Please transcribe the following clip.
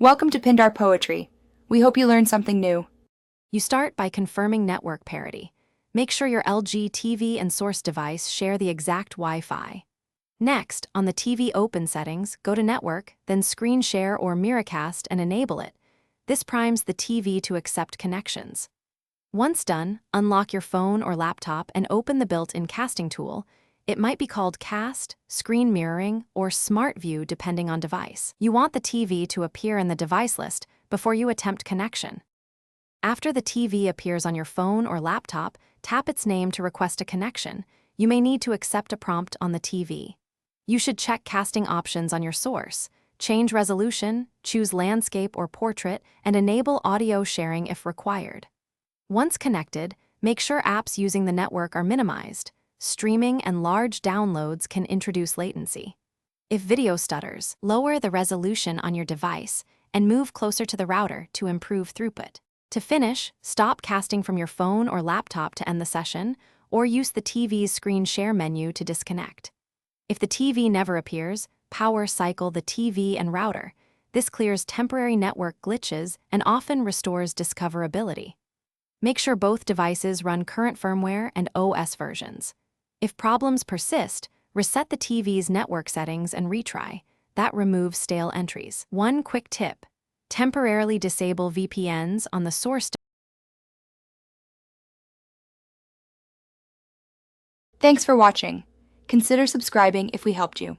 Welcome to Pindar Poetry. We hope you learned something new. You start by confirming network parity. Make sure your LG TV and source device share the exact Wi-Fi. Next, on the TV open settings, go to Network, then Screen Share or Miracast and enable it. This primes the TV to accept connections. Once done, unlock your phone or laptop and open the built-in casting tool. It might be called Cast, Screen Mirroring, or Smart View depending on device. You want the TV to appear in the device list before you attempt connection. After the TV appears on your phone or laptop, tap its name to request a connection. You may need to accept a prompt on the TV. You should check casting options on your source. Change resolution, choose landscape or portrait, and enable audio sharing if required. Once connected, make sure apps using the network are minimized. Streaming and large downloads can introduce latency. If video stutters, lower the resolution on your device and move closer to the router to improve throughput. To finish, stop casting from your phone or laptop to end the session, or use the TV's screen share menu to disconnect. If the TV never appears, power cycle the TV and router. This clears temporary network glitches and often restores discoverability. Make sure both devices run current firmware and OS versions. If problems persist, reset the TV's network settings and retry. That removes stale entries. One quick tip: temporarily disable VPNs on the source. Thanks for watching. Consider subscribing if we helped you.